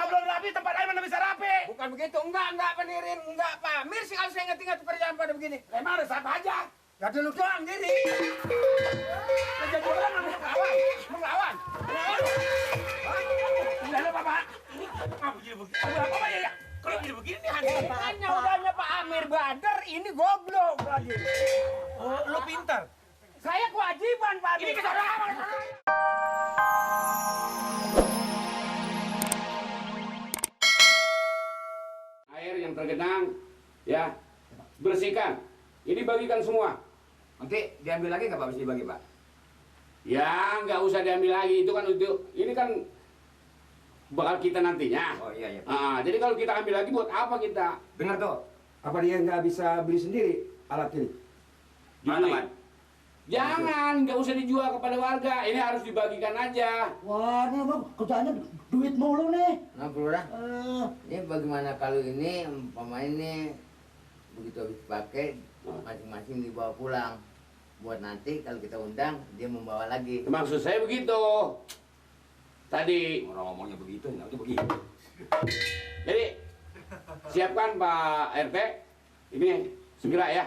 rumah belum rapi, tempat lain mana bisa rapi? Bukan begitu, enggak Penirin, enggak Pamir sih kalau saya ingat-ingat kerjaan pada begini. Emang ada siapa aja? Gak dulu doang diri. Jadi orang melawan. Udah lupa Pak. Ini apa jadi begini? Apa ya? Kalau jadi begini nih Hanya udahnya Pak Amir Badar, ini goblok lagi. Oh, lu pintar. Saya kewajiban Pak Amir. Ini kita orang apa? Air yang tergenang, ya, bersihkan. Ini bagikan semua. Nanti diambil lagi nggak Pak, bisa dibagi Pak? Ya, nggak usah diambil lagi. Itu kan ini kan bakal kita nantinya. Oh iya. Jadi kalau kita ambil lagi buat apa kita? Dengar tuh. Apa dia nggak bisa beli sendiri alat ini? Mana, Gini, Pak? jangan, nggak usah dijual kepada warga. Ini harus dibagikan aja. Wah, ini abang kerjaannya duit mulu nih. Nah, Lurah, ini bagaimana kalau ini umpamanya ini begitu habis pakai masing-masing dibawa pulang buat nanti kalau kita undang dia membawa lagi. Maksud saya begitu. Tadi, Orang ngomongnya begitu, nanti begitu. jadi siapkan Pak RT. Ini segera ya.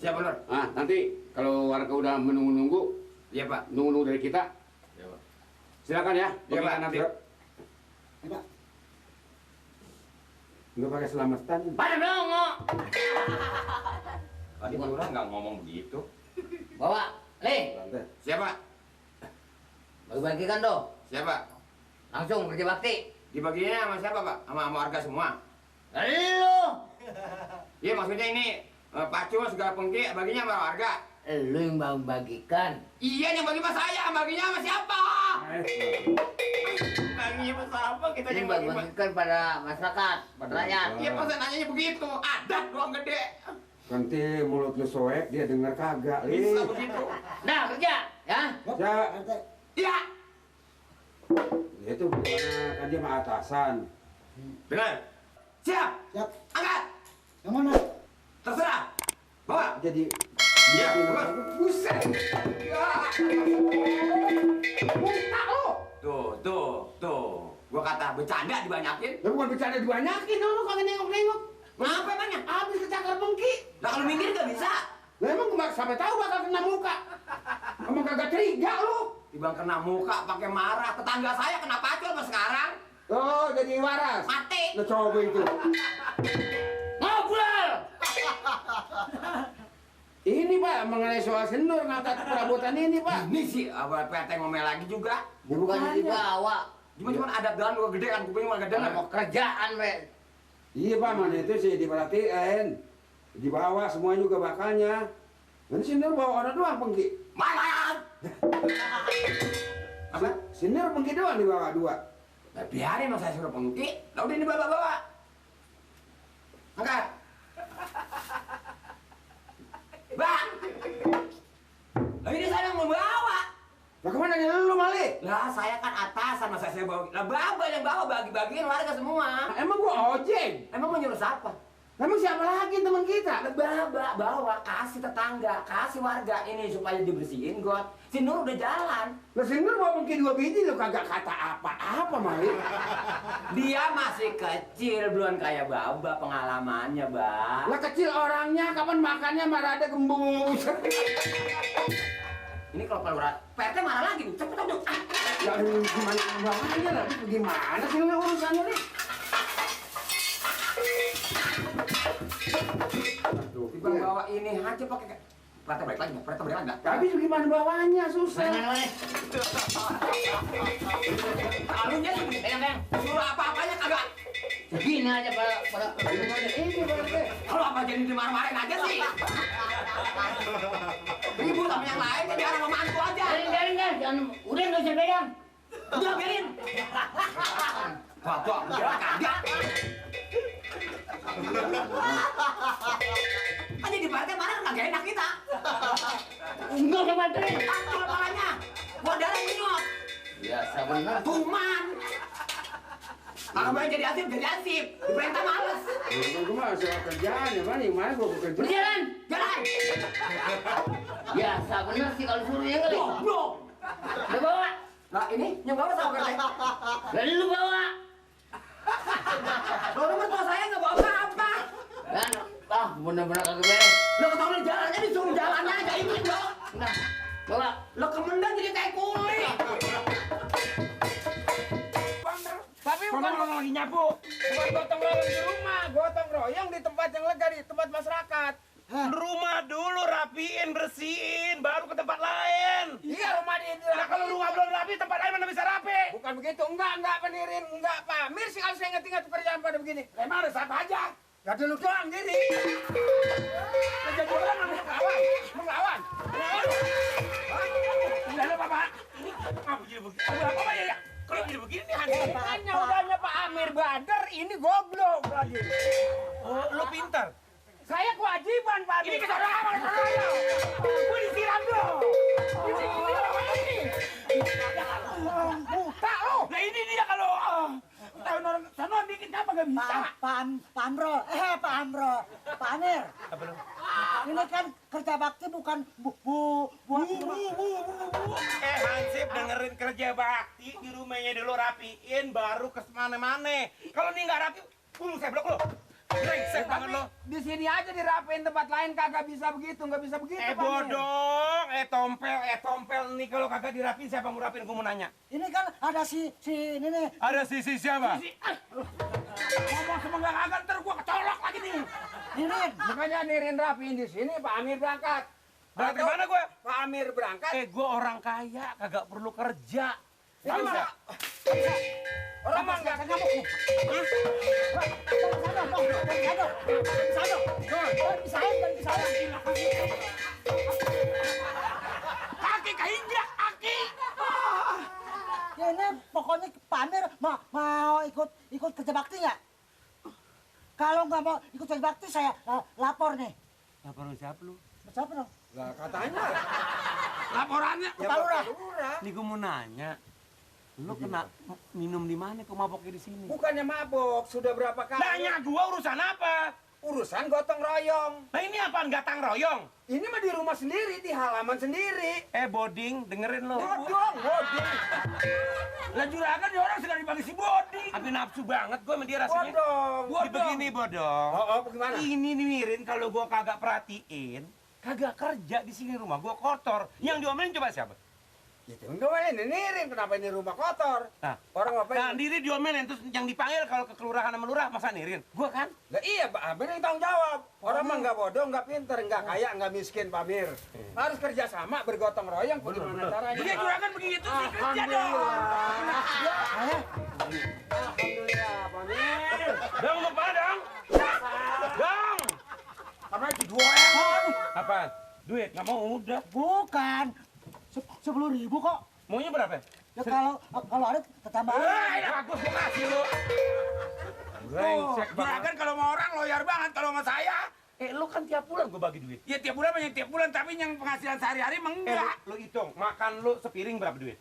Siap benar? Nanti kalau warga udah menunggu-nunggu, Iya Pak. nunggu dari kita, Iya Pak. silakan ya. Iya, Pak. Nanti. Pak. Nggak pakai selamatan. Pada dongo. Tadi Lurah nggak ngomong begitu. Bawa, Le. Siapa? Bagi-bagikan doh. Siapa? Langsung kerja bakti. Dibaginya sama siapa Pak? Sama warga semua. Lu. Iya maksudnya ini Pak Cuma segala pengki baginya sama warga. Lu yang bagikan. Iya yang bagi sama saya, baginya sama siapa? Baginya sama siapa? Kita Ini yang bagi. bagikan pada masyarakat, pada rakyat. Iya pas nanyanya begitu, adat doang gede. Nanti mulut lu soek, dia denger kagak, Li. Bisa begitu. Nah, kerja, ya. Ya, Iya. itu gimana, kan dia mah atasan. Dengar. Siap. Siap. Angkat. Yang mana? Terserah. Bawa. Jadi, Iya. Bawa. Buset. Ya. Muntah lo. Tuh. Gua kata bercanda dibanyakin. ya bukan bercanda dibanyakin, lu kagak nengok-nengok. Kenapa emangnya? Habis kecakar bengki. Lah kalau minggir nggak bisa. Lah emang sampai tahu bakal kena muka. Emang kagak curiga lu. Dibang kena muka pakai marah. Tetangga saya kena pacul pas sekarang. Oh, jadi waras. Mati. Lu coba itu. Ngobrol. Ini Pak, mengenai soal senur ngangkat perabotan ini Pak. Ini sih abang PT ngomel lagi juga. Bukan dibawa. Cuma ada doang gua gede kan kuping gua gede Kalau kan. mau kerjaan, we. Iya Pak, mana itu sih diperhatiin. Dibawa semua juga bakalnya. Nanti sinir bawa orang doang pengki. Malam. Apa? Sinir pengki doang dibawa dua. Nah, biarin mas saya suruh pengki. Lah udah ini bawa. Angkat. Bang. Lah ini saya yang membawa. Lah kemana nih lu Mali? Lah saya kan atasan masa saya bawa. Lah baba yang bawa bagi-bagiin warga semua. Emang gua ojek. Emang mau nyuruh siapa? Emang siapa lagi teman kita? Lah baba bawa kasih tetangga, kasih warga ini supaya dibersihin got. Si Nur udah jalan. Lah sinir bawa pengki dua biji lu kagak kata apa-apa Mali. Dia masih kecil, belum kayak baba pengalamannya, Bang. Lah kecil orangnya, kapan makannya marah ada gembus. Ini kalau Lurah, PRT marah lagi nih. Cepet. Ya gimana bawahnya lah? Gimana sih lu urusannya nih? Aduh, Bang bawa ini aja pakai PRT balik lagi, PRT balik lagi. tapi gimana bawahnya susah. Alunya sih, Bang. suruh apa-apanya kagak. Begini aja pada Ini berarti. Kalau apa jadi dimarah-marahin aja sih. Ribut sama yang lain, jadi orang mantu aja. Biarin, jangan. Udah nggak usah pegang. Udah biarin. Bapak, biar kagak. Kan jadi PRT marah kagak enak kita. Enggak usah bantuin. Pantol kepalanya. Buat darah nyot. Biasa bener. Tuman. Kalau mau jadi asip, diperintah males. Gue mah soal kerjaan ya, mana gue bekerja. Berjalan. Jalan. Biasa bener sih kalau suruh ya kali. Goblok. Lu bawa. Nah ini yang bawa sama kerja. Lalu lu bawa. Lo mertua saya nggak bawa apa-apa. Dan bener-bener kagak beres. Lo ketahuan jalannya disuruh jalan aja ini lo. Nah, coba. Lo kemendang jadi kayak kulit. Tapi bukan orang lagi nyapu. Bukan gotong royong di rumah, gotong royong di tempat yang lega, di tempat masyarakat. Rumah dulu rapiin, bersihin, baru ke tempat lain. Iya, rumah di Nah, kalau rumah belum rapi, tempat lain mana bisa rapi? Bukan begitu, enggak Penirin, enggak Pak Amir sih kalau saya ingat-ingat pekerjaan pada begini. Emang ada siapa aja? Gak dulu doang diri. Kerja jualan melawan. Udah Bapak, ini apa jadi begini? Apa ya? Kalau jadi begini hanya udahnya Pak Amir Badar, ini goblok lagi. Oh, lu pintar. Saya kewajiban Pak Amir. Ini kesaudara saya. Gue disiram dong. Ini. Buta lo. Nah ini dia kalau tahun orang sana dikit apa gak bisa? Pak Amro, Pak Amir. Ini kan kerja bakti bukan buat Hansip dengerin kerja bakti di rumahnya dulu rapiin baru ke mana-mana. Kalau ini nggak rapi, saya blok lo. Brengsek banget lo. Di sini aja dirapiin, tempat lain kagak bisa begitu, nggak bisa begitu. Bodong, tompel nih kalau kagak dirapiin siapa mau rapiin? Gue mau nanya. ini kan ada si ini nih. Ada sisi siapa? Ngomong sama nggak kagak ntar gue kecolok lagi nih. Nirin. Makanya Nirin rapiin di sini, Pak Amir berangkat. Berangkat kemana gue? Pak Amir berangkat. Gue orang kaya, kagak perlu kerja. Ini mana? Orang mah nggak Ngamuk nih. Kaki keinjak, kaki. Ini pokoknya Pak Amir mau ikut kerja bakti nggak? Kalau nggak mau ikut kerja bakti saya lapor nih. Lapor siapa lu? Siapa dong? Lah katanya. Laporannya? Pak Lurah. Nih gue mau nanya. Lu kena minum di mana kok maboknya di sini? Bukannya mabok, sudah berapa kali? Nanya gua urusan apa? Urusan gotong royong. Nah ini apaan gatang royong? Ini mah di rumah sendiri, di halaman sendiri. Boding, dengerin lo. Bodong. Lah juragan ya orang sedang dipanggil si Boding. Tapi nafsu banget gue sama dia rasanya. Bodong. Begini bodong. Oh, bagaimana? Ini nih Mirin kalau gua kagak perhatiin, kagak kerja di sini rumah gua kotor. Yang diomelin coba siapa? Gitu, enggak ini Nirin, kenapa ini rumah kotor? Nah, Orang apa nah diri diomelin terus yang dipanggil kalau ke kelurahan sama lurah masa Nirin? Gua kan? Lah iya, Pak Amir yang tanggung jawab. Orang mah nggak bodoh, nggak pinter, nggak kaya, nggak miskin, Pak Amir. Harus kerja sama, bergotong royong, bagaimana caranya? Dia juragan begitu sih kerja dong. Alhamdulillah, Pak Amir. Dong mau mana dong? Dong. Apa itu dua Apa? Duit nggak mau udah. Bukan. 10.000 kok. Maunya berapa? Ya kalau ada ketambahan. Bagus gua kasih lu. Brengsek banget. Juragan kalau mau orang loyar banget, kalau sama saya. Lu kan tiap bulan gua bagi duit. Ya tiap bulan banyak tiap bulan, tapi yang penghasilan sehari-hari emang enggak. Lu hitung, makan lu sepiring berapa duit?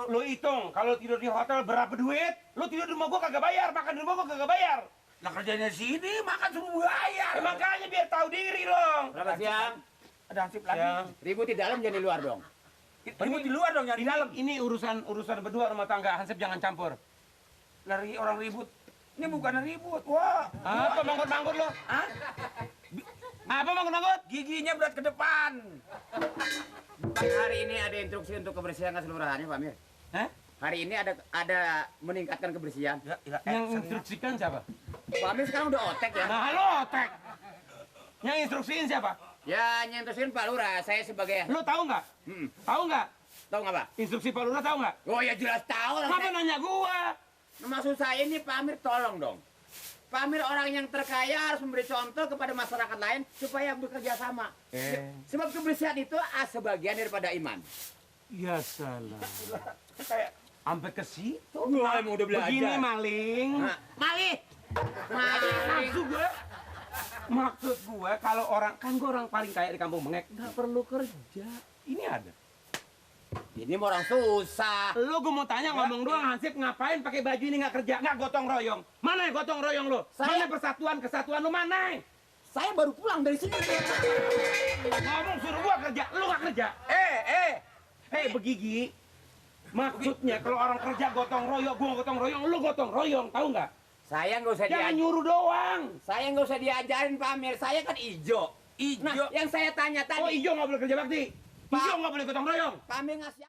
Lu hitung, kalau tidur di hotel berapa duit? Lu tidur di rumah gua kagak bayar, makan di rumah gua kagak bayar. Lah kerjanya sini makan suruh bayar. Makanya biar tahu diri dong. Selamat siang. Ada Hansip lagi. Ribut di dalam, jangan di luar dong. Ribut di luar dong, jangan di dalam. Ini urusan berdua rumah tangga, Hansip jangan campur. Lari orang ribut. Ini bukan ribut. Wah. Apa manggut-manggut lo? Hah? Apa manggut-manggut? Giginya berat ke depan. Hari ini ada instruksi untuk kebersihan keseluruhannya, Pak Amir. Hah? Hari ini ada meningkatkan kebersihan. Yang instruksikan siapa? Pak Amir sekarang udah otek ya. Nah, lo otek. Yang instruksiin siapa? Ya, nyentusin Pak Lurah, saya sebagai... Lo tahu nggak? Tahu nggak? Tahu nggak, Pak? Instruksi Pak Lurah tahu nggak? Oh ya jelas tahu lah. Kenapa nanya gua? Maksud saya ini Pak Amir tolong dong. Pak Amir orang yang terkaya harus memberi contoh kepada masyarakat lain supaya bekerja sama. Sebab kebersihan itu sebagian daripada iman. Ya salah. Kayak sampai ke situ. Wah, emang udah belajar. Begini maling. Maling. Maksud gue kalau gue orang paling kaya di kampung Mengek nggak perlu kerja. Ini ada. Ini mau orang susah. Lo gue mau tanya ngomong doang Hansip ngapain pakai baju ini nggak kerja nggak gotong royong? Mana gotong royong lo? Mana kesatuan lo mana? Saya baru pulang dari sini. Ngomong suruh gua kerja, lo nggak kerja. Begigi. Maksudnya kalau orang kerja gotong royong, gua gotong royong, lu gotong royong, tahu nggak? Saya nggak usah Jangan diajarin. nyuruh doang. Saya nggak usah diajarin Pak Amir. Saya kan ijo. Nah, yang saya tanya Oh, tadi, ijo nggak boleh kerja bakti. Pak. Ijo nggak boleh gotong royong. Pak Amir ngasih.